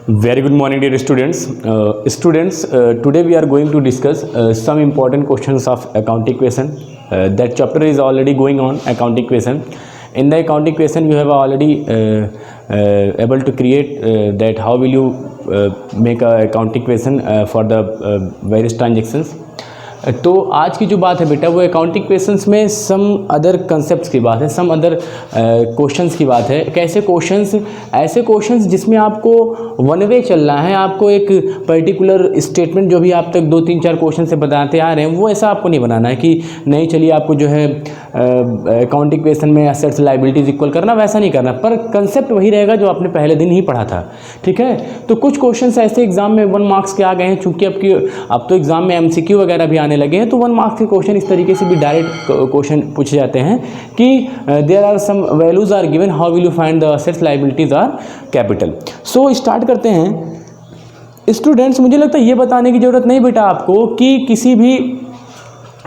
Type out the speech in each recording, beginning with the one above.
Very good morning, dear students. Today we are going to discuss some important questions of account equation. That chapter is already going on, account equation. In the account equation, you have already able to create that how will you make a account equation for the various transactions. तो आज की जो बात है बेटा वो accounting questions में some other concepts की बात है, सम अदर क्वेश्चंस की बात है। कैसे क्वेश्चंस? ऐसे क्वेश्चंस जिसमें आपको वन वे चलना है, आपको एक पर्टिकुलर स्टेटमेंट जो भी आप तक 2-3-4 क्वेश्चन से बताते आ रहे हैं वो ऐसा आपको नहीं बनाना है कि नहीं चलिए आपको जो है अकाउंटिंग क्वेश्चन में एसेट्स लायबिलिटीज इक्वल करना, वैसा नहीं करना, पर कंसेप्ट वही रहेगा जो आपने पहले दिन ही पढ़ा था। ठीक है, तो कुछ क्वेश्चन ऐसे एग्जाम में 1 मार्क्स के आ गए हैं, चूंकि अब तो एग्जाम में MCQ वगैरह भी आने लगे हैं, तो 1 मार्क्स के क्वेश्चन इस तरीके से भी डायरेक्ट क्वेश्चन पूछे जाते हैं कि there are some values are given, how will you find the assets liabilities are capital. So start करते हैं। स्टूडेंट्स, मुझे लगता है ये बताने की जरूरत नहीं बेटा आपको कि किसी भी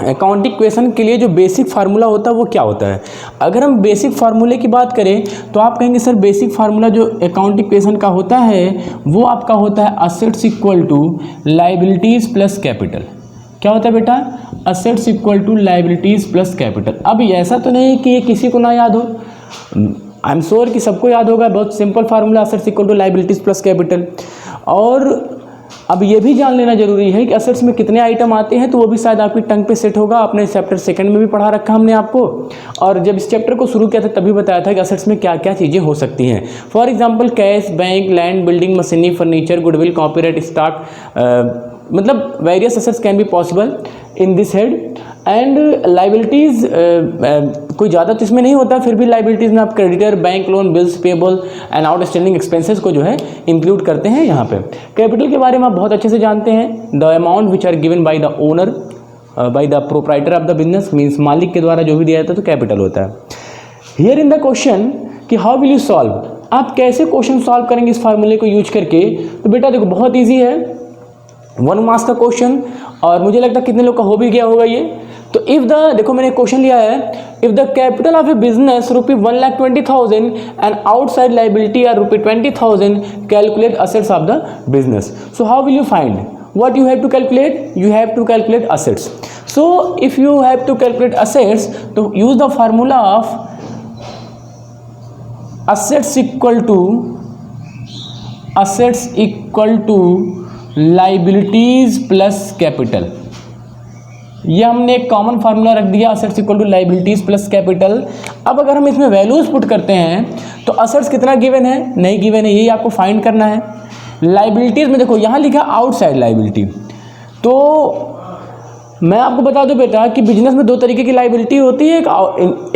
अकाउंटिंग क्वेश्चन के लिए जो बेसिक फार्मूला होता है वो क्या होता है। अगर हम बेसिक फार्मूले की बात करें तो आप कहेंगे सर बेसिक फार्मूला जो अकाउंटिंग क्वेश्चन का होता है वो आपका होता है assets equal to liabilities plus capital. क्या होता है बेटा? Assets equal to liabilities plus capital. अब ऐसा तो नहीं कि ये किसी को ना याद हो, आई एम श्योर कि सबको याद होगा। बहुत simple formula, assets equal to liabilities plus capital. और अब ये भी जान लेना जरूरी है कि असेट्स में कितने आइटम आते हैं, तो वो भी शायद आपकी टंग पे सेट होगा। आपने चैप्टर 2 में भी पढ़ा रखा हमने आपको, और जब इस चैप्टर को शुरू किया था तभी बताया था कि असेट्स में क्या क्या चीज़ें हो सकती हैं। For example cash, bank, land, building, machinery, furniture, goodwill, copyright, stock, मतलब various assets can be possible in this head. And liabilities कोई ज़्यादा तो इसमें नहीं होता, फिर भी लायबिलिटीज़ में आप creditor, bank loan, bills payable and outstanding expenses को जो है इंक्लूड करते हैं यहाँ पे। कैपिटल के बारे में आप बहुत अच्छे से जानते हैं। The amount which are given by the owner, by the proprietor of the business, means मालिक के द्वारा जो भी दिया जाता है तो कैपिटल होता है। हियर इन द क्वेश्चन कि हाउ विल यू सॉल्व, आप कैसे क्वेश्चन सॉल्व करेंगे इस फार्मूले को यूज करके। तो बेटा देखो बहुत ईजी है, 1 मार्क्स का क्वेश्चन, और मुझे लगता है कितने लोग का हो भी गया होगा ये। तो इफ द, देखो मैंने क्वेश्चन लिया है, if the capital of a business ₹1,20,000 and outside liability are ₹20,000, calculate assets of the business. So how will you find? what you have to calculate? You have to calculate assets. So if you have to calculate assets, to use the formula of assets equal to liabilities plus capital। ये हमने एक common formula रख दिया, assets equal to liabilities plus capital. अब अगर हम इसमें values put करते हैं तो असेट्स कितना गिवन है, नहीं गिवन है, यही आपको फाइंड करना है। लायबिलिटीज में देखो यहाँ लिखा आउटसाइड लायबिलिटी, तो मैं आपको बता दूं बेटा कि बिजनेस में 2 तरीके की लायबिलिटी होती है, एक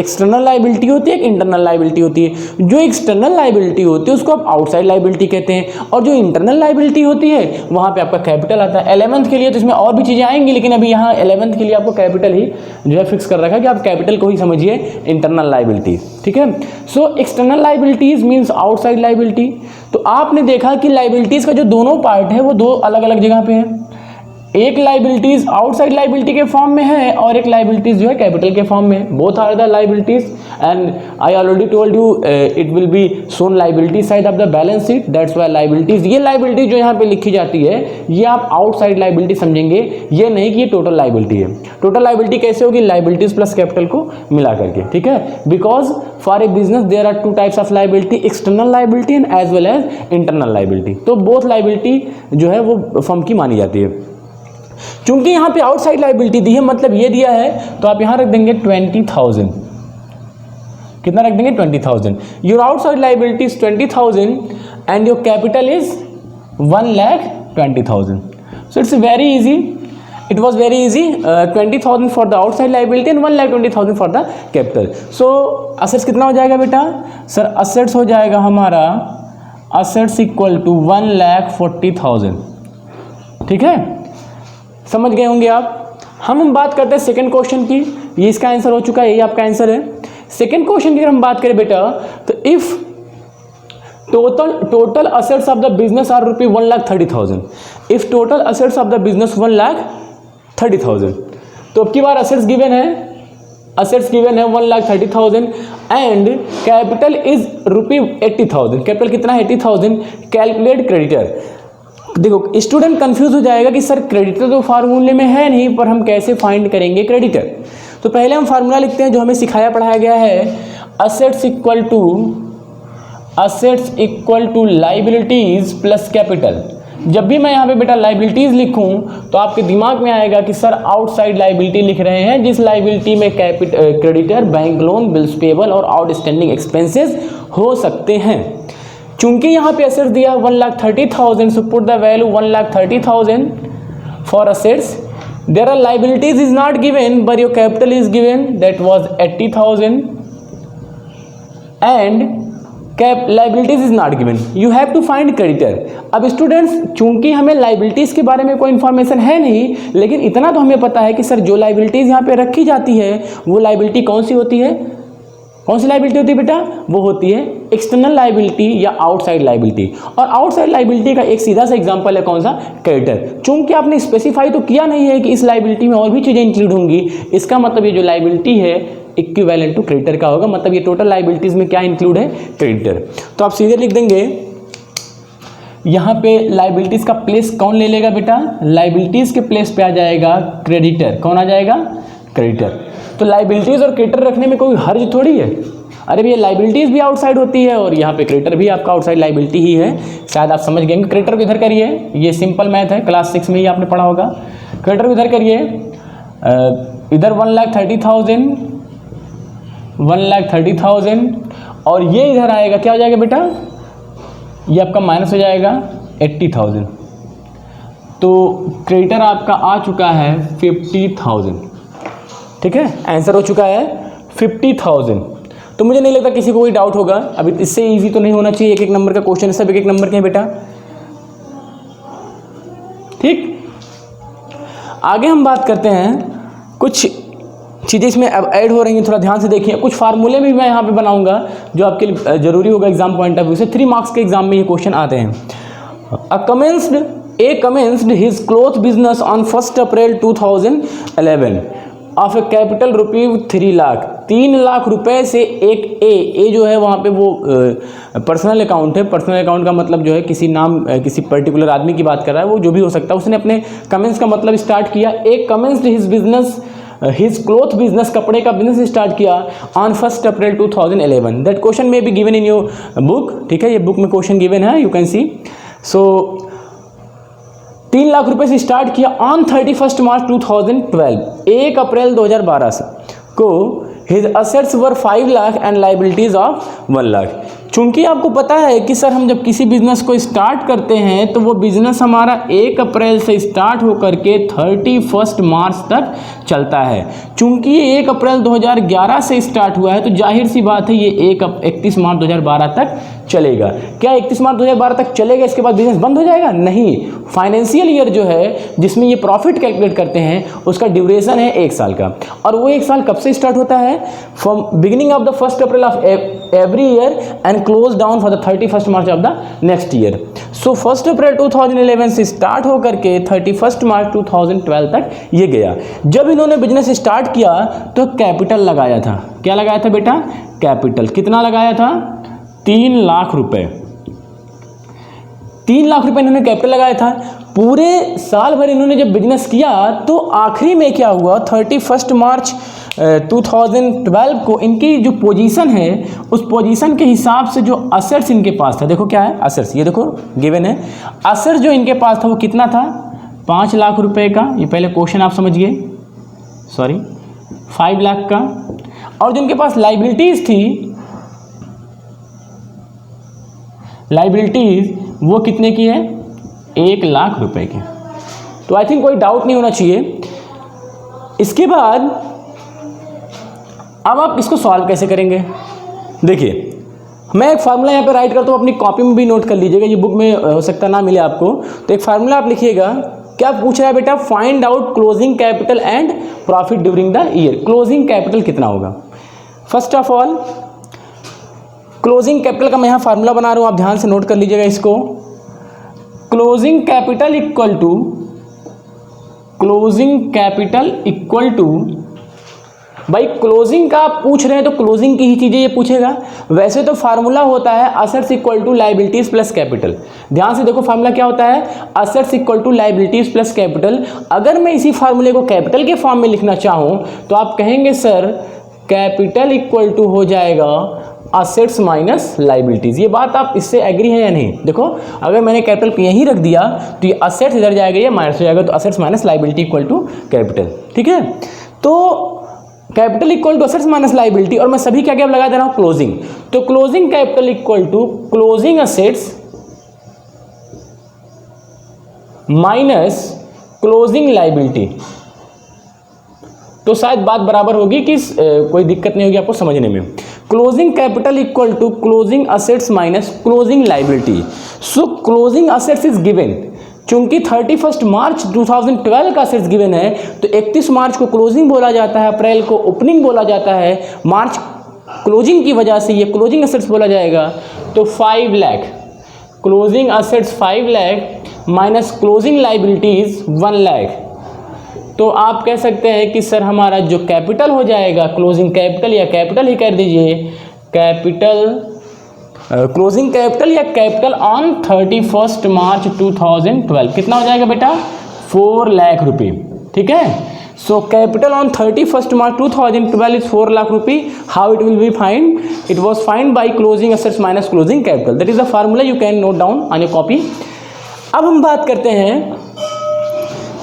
एक्सटर्नल लायबिलिटी होती है, एक इंटरनल लायबिलिटी होती है। जो एक्सटर्नल लायबिलिटी होती है उसको आप आउटसाइड लायबिलिटी कहते हैं, और जो इंटरनल लायबिलिटी होती है वहाँ पे आपका कैपिटल आता है। 11th के लिए तो इसमें और भी चीज़ें आएंगी, लेकिन अभी यहाँ 11th के लिए आपको कैपिटल ही जो है फिक्स कर रखा है कि आप कैपिटल को ही समझिए इंटरनल लायबिलिटी। ठीक है, so external liabilities means outside liability. तो आपने देखा कि लायबिलिटीज़ का जो दोनों पार्ट है वो 2 अलग अलग जगह पे है। एक लायबिलिटीज आउटसाइड लायबिलिटी के फॉर्म में है और एक लायबिलिटीज जो है कैपिटल के फॉर्म में। Both are the liabilities and I already told you it will be shown liability side of the balance sheet, that's why liabilities. ये लायबिलिटी जो यहाँ पे लिखी जाती है ये आप आउटसाइड लायबिलिटी समझेंगे, ये नहीं कि ये टोटल लायबिलिटी है। टोटल लायबिलिटी कैसे होगी? लायबिलिटीज प्लस कैपिटल को मिला करके। ठीक है, because for a business there are 2 types of liability, external liability and as well as internal liability. तो बोथ लायबिलिटी जो है वो फर्म की मानी जाती है। चूंकि यहाँ पे आउटसाइड लायबिलिटी दी है, मतलब ये दिया है, तो आप यहाँ रख देंगे 20,000। कितना रख देंगे? 20,000। Your outside liability is 20,000 and your capital is 1,20,000। So it's very easy, it was very easy. 20,000 for the outside liability and 1,20,000 for the capital. So assets कितना हो जाएगा बेटा? सर असेट्स हो जाएगा हमारा असेट्स इक्वल टू 1,40,000। ठीक है, समझ गए होंगे आप। हम बात करते हैं सेकंड क्वेश्चन की, ये इसका आंसर हो चुका है, यही आपका आंसर है। सेकंड क्वेश्चन की अगर हम बात करें बेटा, तो if total assets of the business are ₹1,30,000, if total assets of the business 1,30,000, तो अब की बार असेट्स गिवन है असेट्स गिवन है 1,30,000 एंड कैपिटल इज ₹80,000। कैपिटल कितना है 80,000। Calculate creditor. देखो स्टूडेंट कंफ्यूज हो जाएगा कि सर क्रेडिटर तो फार्मूले में है नहीं, पर हम कैसे फाइंड करेंगे क्रेडिटर। तो पहले हम फार्मूला लिखते हैं जो हमें सिखाया पढ़ाया गया है, assets equal to liabilities plus capital. जब भी मैं यहाँ पे बेटा लाइबिलिटीज लिखूं तो आपके दिमाग में आएगा कि सर आउटसाइड लाइबिलिटी लिख रहे हैं, जिस लाइबिलिटी में creditor, bank loan, bills payable और आउटस्टैंडिंग एक्सपेंसेस हो सकते हैं। चूंकि यहाँ पे असेट्स दिया 1,30,000, so put the value 1,30,000 for assets. There are liabilities is not given but your capital is given, that was 80,000 and liabilities is not given, you have to find creditor. अब students चूंकि हमें liabilities के बारे में कोई information है नहीं, लेकिन इतना तो हमें पता है कि सर जो लाइबिलिटीज यहाँ पे रखी जाती है वो लाइबिलिटी कौन सी होती है, कौन सी लाइबिलिटी होती है बेटा, वो होती है एक्सटर्नल लाइबिलिटी या आउटसाइड लाइबिलिटी। और आउटसाइड लाइबिलिटी का एक सीधा सा एग्जांपल है कौन सा, क्रेडिटर। चूंकि आपने स्पेसिफाई तो किया नहीं है कि इस लाइबिलिटी में और भी चीजें इंक्लूड होंगी, इसका मतलब ये जो लाइबिलिटी है इक्विवेलेंट टू क्रेडिटर का होगा, मतलब ये टोटल लाइबिलिटीज में क्या इंक्लूड है, क्रेडिटर। तो आप सीधे लिख देंगे यहाँ पे लाइबिलिटीज का प्लेस कौन ले लेगा बेटा, लाइबिलिटीज के प्लेस पे आ जाएगा क्रेडिटर। कौन आ जाएगा, क्रेडिटर। तो लाइबिलिटीज और क्रेडिटर रखने में कोई हर्ज थोड़ी है। अरे भैया लाइबिलिटीज भी आउटसाइड होती है और यहाँ पे क्रेडिटर भी आपका आउटसाइड लाइबिलिटी ही है। शायद आप समझ गए। क्रेडिटर को इधर करिए, ये सिंपल मैथ है, क्लास 6 में ही आपने पढ़ा होगा। क्रेडिटर को इधर करिए, इधर 1,30,000 और ये इधर आएगा, क्या हो जाएगा बेटा, ये आपका माइनस हो जाएगा 80,000। तो क्रेडिटर आपका आ चुका है 50,000। ठीक है, आंसर हो चुका है 50,000। तो मुझे नहीं लगता किसी को कोई डाउट होगा। अभी इससे इजी तो नहीं होना चाहिए, एक एक नंबर का क्वेश्चन है, सब एक एक नंबर के हैं बेटा। ठीक, आगे हम बात करते हैं, कुछ चीज़ें इसमें अब ऐड हो रही हैं, थोड़ा ध्यान से देखिए। कुछ फार्मूले भी मैं यहाँ पे बनाऊंगा जो आपके लिए जरूरी होगा एग्जाम पॉइंट ऑफ व्यू से। 3 मार्क्स के एग्जाम में ये क्वेश्चन आते हैं। A commenced his cloth business on 1st April 2011 of a capital ₹3 lakh. 3 lakh रुपए से एक ए जो है वहाँ पे वो पर्सनल अकाउंट है। पर्सनल अकाउंट का मतलब जो है किसी नाम, किसी पर्टिकुलर आदमी की बात कर रहा है, वो जो भी हो सकता है। उसने अपने कमेंस का मतलब स्टार्ट किया। एक कमेंस्ड हिज क्लोथ बिजनेस, कपड़े का बिजनेस स्टार्ट किया on 1st April 2011। That question में be given in your book. ठीक है, ये बुक में क्वेश्चन गिवन है, you can see. So 3 lakh रुपए से स्टार्ट किया ऑन 31 मार्च 2012, 1 अप्रैल 2012 से को his assets were 5 lakh and liabilities of 1 lakh. चूंकि आपको पता है कि सर हम जब किसी बिजनेस को स्टार्ट करते हैं तो वो बिजनेस हमारा 1 अप्रैल से स्टार्ट होकर के 31 मार्च तक चलता है। चूंकि ये 1 अप्रैल 2011 से स्टार्ट हुआ है तो जाहिर सी बात है ये 31 मार्च 2012 तक चलेगा। क्या 31 मार्च 2012 तक चलेगा, इसके बाद बिजनेस बंद हो जाएगा? नहीं। फाइनेंशियल ईयर जो है जिसमें ये प्रॉफिट कैलकुलेट करते हैं उसका ड्यूरेशन है 1 साल का। और वो 1 साल कब से स्टार्ट होता है? From beginning of the 1st April of every year and close down for the 31 March of the next year. So 1 April 2011 से स्टार्ट होकर के 31 मार्च 2012 तक ये गया। जब इन्होंने बिजनेस स्टार्ट किया तो कैपिटल लगाया था। क्या लगाया था बेटा? कैपिटल। कितना लगाया था? 3 लाख रुपए। 3 लाख रुपए इन्होंने कैपिटल लगाया था। पूरे साल भर इन्होंने जब बिजनेस किया तो आखिरी में क्या हुआ, 31 मार्च 2012 को इनकी जो पोजीशन है उस पोजीशन के हिसाब से जो असेट्स इनके पास था, देखो क्या है असेट्स, ये देखो गिवन है। असेट्स जो इनके पास था वो कितना था? 5 लाख रुपए का। ये पहले क्वेश्चन आप समझिए, सॉरी 5 लाख का। और जो इनके पास लाइबिलिटीज थी, लाइबिलिटीज वो कितने की है? 1 लाख रुपए की। तो आई थिंक कोई डाउट नहीं होना चाहिए। इसके बाद अब आप इसको सॉल्व कैसे करेंगे? देखिए मैं एक फार्मूला यहाँ पे राइट करता हूँ, अपनी कॉपी में भी नोट कर लीजिएगा, ये बुक में हो सकता ना मिले आपको। तो एक फार्मूला आप लिखिएगा। क्या पूछ रहा है बेटा? Find out closing capital and profit during the year. Closing capital कितना होगा? First of all closing capital का मैं यहाँ फार्मूला बना रहा हूँ, आप ध्यान से नोट कर लीजिएगा इसको। क्लोजिंग कैपिटल इक्वल टू भाई क्लोजिंग का आप पूछ रहे हैं तो क्लोजिंग की ही चीजें ये पूछेगा। वैसे तो फार्मूला होता है assets equal to liabilities plus capital. ध्यान से देखो फार्मूला क्या होता है, assets equal to liabilities plus capital. अगर मैं इसी फार्मूले को कैपिटल के फॉर्म में लिखना चाहूं तो आप कहेंगे सर कैपिटल इक्वल टू हो जाएगा असेट्स माइनस लायबिलिटीज। ये बात आप इससे एग्री है या नहीं? देखो अगर मैंने कैपिटल यहीं रख दिया तो ये असेट्स इधर जाएगा, ये माइनस हो जाएगा, तो assets minus liability equal to capital. ठीक है, तो capital equal to assets minus liability, और मैं सभी क्या क्या लगा दे रहा हूं क्लोजिंग। तो closing capital equal to closing assets minus closing liability. तो शायद बात बराबर होगी कि कोई दिक्कत नहीं होगी आपको समझने में। Closing capital equal to closing assets minus closing liability. So closing assets is given, चूंकि 31 मार्च 2012 का असेट्स गिवन है तो 31 मार्च को क्लोजिंग बोला जाता है, अप्रैल को ओपनिंग बोला जाता है, मार्च क्लोजिंग की वजह से ये क्लोजिंग असेट्स बोला जाएगा। तो 5 lakh closing assets 5 lakh minus closing liabilities 1 lakh. तो आप कह सकते हैं कि सर हमारा जो कैपिटल हो जाएगा क्लोजिंग कैपिटल, या कैपिटल ही कर दीजिए, कैपिटल क्लोजिंग कैपिटल या कैपिटल ऑन 31 मार्च 2012 कितना हो जाएगा बेटा? 4 लाख रुपये। ठीक है, so capital on 31 March 2012 is 4 lakh रुपये। How it will be find? It was find by closing assets minus closing capital. That is the formula, you can note down on your copy. अब हम बात करते हैं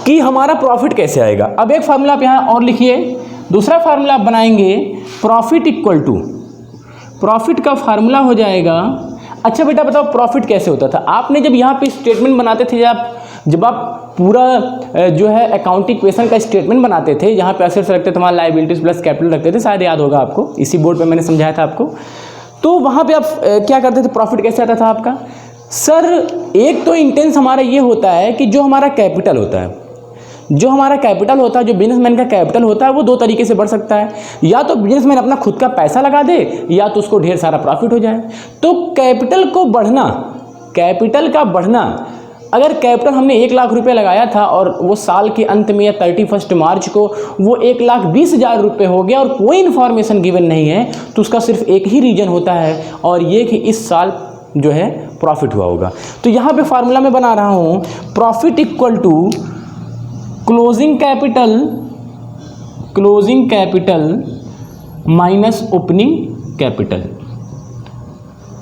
कि हमारा प्रॉफिट कैसे आएगा। अब एक फार्मूला आप यहाँ और लिखिए, दूसरा फार्मूला आप बनाएंगे प्रॉफिट इक्वल टू, प्रॉफिट का फार्मूला हो जाएगा। अच्छा बेटा बताओ प्रॉफिट कैसे होता था? आपने जब यहाँ पे स्टेटमेंट बनाते थे, जब आप पूरा जो है अकाउंटिंग इक्वेशन का स्टेटमेंट बनाते थे, यहाँ पे असेट्स रखते थे, हमारा लायबिलिटीज प्लस कैपिटल रखते थे, शायद याद होगा आपको, इसी बोर्ड पे मैंने समझाया था आपको। तो वहाँ पे आप क्या करते थे, प्रॉफिट कैसे आता था आपका? सर एक तो इंटेंस हमारा ये होता है कि जो हमारा कैपिटल होता है, जो हमारा कैपिटल होता है, जो बिजनेसमैन का कैपिटल होता है, वो दो तरीके से बढ़ सकता है। या तो बिजनेसमैन अपना खुद का पैसा लगा दे, या तो उसको ढेर सारा प्रॉफिट हो जाए। तो कैपिटल को बढ़ना, कैपिटल का बढ़ना, अगर कैपिटल हमने 1 लाख रुपए लगाया था और वो साल के अंत में या 31 मार्च को वो 1,20,000 रुपये हो गया और कोई इन्फॉर्मेशन गिवन नहीं है, तो उसका सिर्फ एक ही रीजन होता है, और ये कि इस साल जो है प्रॉफिट हुआ होगा। तो यहाँ पे फार्मूला में बना रहा हूँ profit equal to closing capital minus opening capital.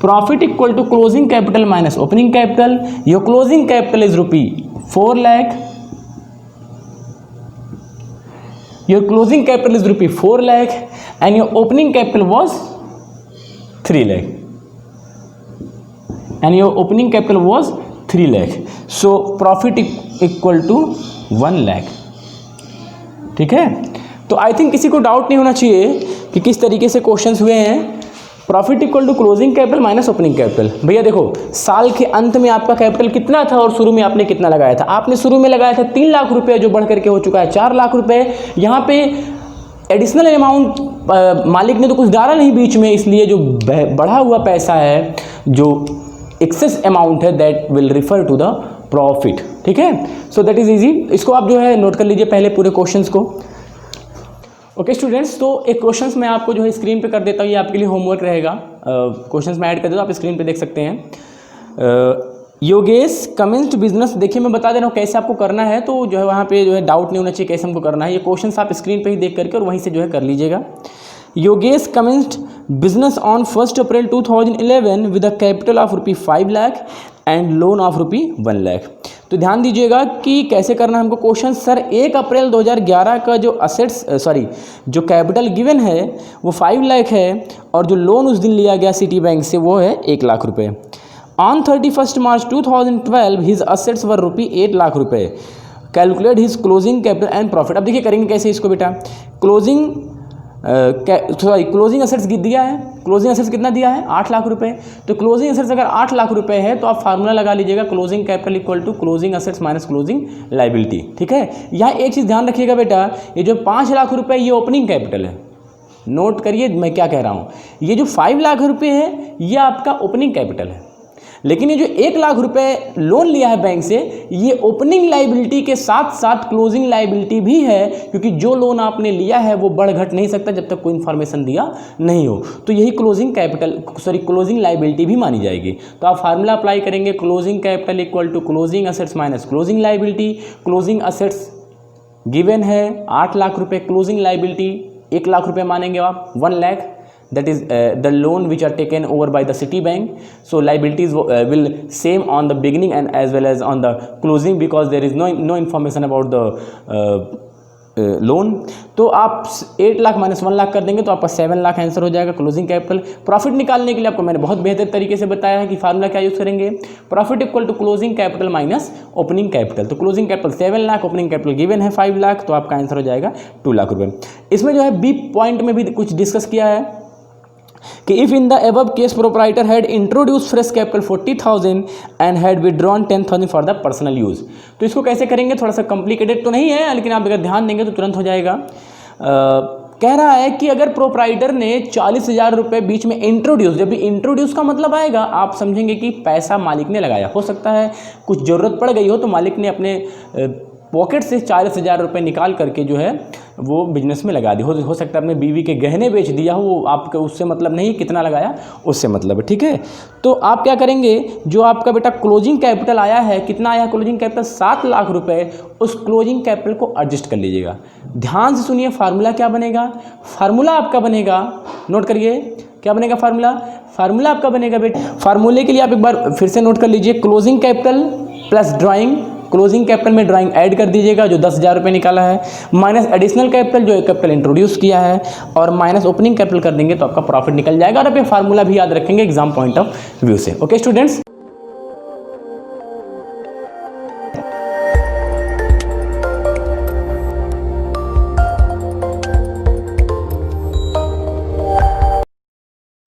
Profit equal to closing capital minus opening capital. Your closing capital is ₹4 lakh, your closing capital is ₹4 lakh and your opening capital was 3 lakh, and your opening capital was 3 lakh. So profit equal to 1 lakh. ठीक है, तो I think किसी को doubt नहीं होना चाहिए कि किस तरीके से क्वेश्चंस हुए हैं। Profit equal to closing capital minus opening capital. भैया देखो साल के अंत में आपका कैपिटल कितना था और शुरू में आपने कितना लगाया था? आपने शुरू में लगाया था 3 लाख रुपए, जो बढ़ करके हो चुका है 4 लाख रुपए। यहाँ पे एडिशनल अमाउंट मालिक ने तो कुछ डाला नहीं बीच में, इसलिए जो बढ़ा हुआ पैसा है, जो एक्सेस अमाउंट है, that will refer to the profit. ठीक है, सो दैट इज इजी। इसको आप जो है नोट कर लीजिए पहले पूरे क्वेश्चंस को। ओके स्टूडेंट्स, तो एक क्वेश्चंस मैं आपको जो है स्क्रीन पे कर देता हूँ, ये आपके लिए होमवर्क रहेगा। क्वेश्चंस मैं ऐड कर देता हूँ, आप स्क्रीन पे देख सकते हैं। योगेश कमेंस्ड बिजनेस, देखिए मैं बता दे रहा हूँ कैसे आपको करना है, तो जो है वहाँ पे जो है डाउट नहीं होना चाहिए कैसे हमको करना है। ये क्वेश्चंस आप स्क्रीन पे ही देख करके और वहीं से जो है कर लीजिएगा। Yogesh commenced business on 1 April 2011 with a capital of ₹5 lakh and loan of ₹1 lakh. तो ध्यान दीजिएगा कि कैसे करना है हमको क्वेश्चन। सर 1 अप्रैल 2011 का जो जो कैपिटल गिवन है वो 5 लाख है, और जो लोन उस दिन लिया गया सिटी बैंक से वो है 1 लाख रुपये। ऑन 31 मार्च 2012 हिज असेट्स वर ₹8 लाख रुपये। Calculate his closing capital and profit. अब देखिए करेंगे कैसे इसको बेटा। क्लोजिंग असेट्स दिया है, क्लोजिंग असेट्स कितना दिया है? 8 लाख रुपए। तो क्लोजिंग असेट्स अगर 8 लाख रुपए है तो आप फार्मूला लगा लीजिएगा closing capital equal to closing assets minus closing liability. ठीक है, यहाँ एक चीज़ ध्यान रखिएगा बेटा, ये जो 5 लाख रुपए ये ओपनिंग कैपिटल है, नोट करिए मैं क्या कह रहा हूँ। ये जो 5 लाख रुपए है ये आपका ओपनिंग कैपिटल है, लेकिन ये जो 1 लाख रुपए लोन लिया है बैंक से, ये ओपनिंग लाइबिलिटी के साथ साथ क्लोजिंग लाइबिलिटी भी है, क्योंकि जो लोन आपने लिया है वो बढ़ घट नहीं सकता जब तक कोई इन्फॉर्मेशन दिया नहीं हो। तो यही क्लोजिंग लाइबिलिटी भी मानी जाएगी। तो आप फार्मूला अप्लाई करेंगे, closing capital equal to closing assets minus closing liability. Closing assets given है 8 लाख रुपए, क्लोजिंग लाइबिलिटी 1 लाख रुपए मानेंगे आप, 1 lakh, that is the loan which are taken over by the Citibank. So liabilities will same on the beginning and as well as on the closing, because there is no information about the loan. तो आप 8 lakh minus 1 lakh कर देंगे तो आपका 7 lakh answer हो जाएगा closing capital. Profit निकालने के लिए आपको मैंने बहुत बेहतर तरीके से बताया है कि फार्मूला क्या यूज़ करेंगे, profit equal to closing capital minus opening capital. तो closing capital 7 lakh, opening capital given है 5 लाख, तो आपका आंसर हो जाएगा 2 लाख रुपये। इसमें जो है बी पॉइंट में भी कुछ डिस्कस किया है कि if in the above case proprietor had introduce fresh capital 40,000 and had withdrawn 10,000 for the personal use. तो इसको कैसे करेंगे, थोड़ा सा कॉम्प्लिकेटेड तो नहीं है, लेकिन आप अगर ध्यान देंगे तो तुरंत हो जाएगा। कह रहा है कि अगर प्रोप्राइटर ने 40,000 रुपये बीच में इंट्रोड्यूस, जब भी इंट्रोड्यूस का मतलब आएगा आप समझेंगे कि पैसा मालिक ने लगाया, हो सकता है कुछ ज़रूरत पड़ गई हो तो मालिक ने अपने पॉकेट से 40,000 रुपये निकाल करके जो है वो बिजनेस में लगा दी, हो सकता है अपने बीवी के गहने बेच दिया हो, वो आपका उससे मतलब नहीं, कितना लगाया उससे मतलब है, ठीक है। तो आप क्या करेंगे, जो आपका बेटा क्लोजिंग कैपिटल आया है, कितना आया क्लोजिंग कैपिटल 7 लाख रुपए, उस क्लोजिंग कैपिटल को एडजस्ट कर लीजिएगा। ध्यान से सुनिए, फार्मूला क्या बनेगा, फार्मूला आपका बनेगा, नोट करिए क्या बनेगा फार्मूला आपका बनेगा बेटा। फार्मूले के लिए आप एक बार फिर से नोट कर लीजिए, closing capital plus drawing, closing capital में ड्राइंग ऐड कर दीजिएगा जो 10,000 रुपये निकाला है, माइनस एडिशनल कैपिटल जो कैपिटल इंट्रोड्यूस किया है, और माइनस ओपनिंग कैपिटल कर देंगे तो आपका प्रॉफिट निकल जाएगा। और आप ये फार्मूला भी याद रखेंगे एग्जाम पॉइंट ऑफ व्यू से। Okay students.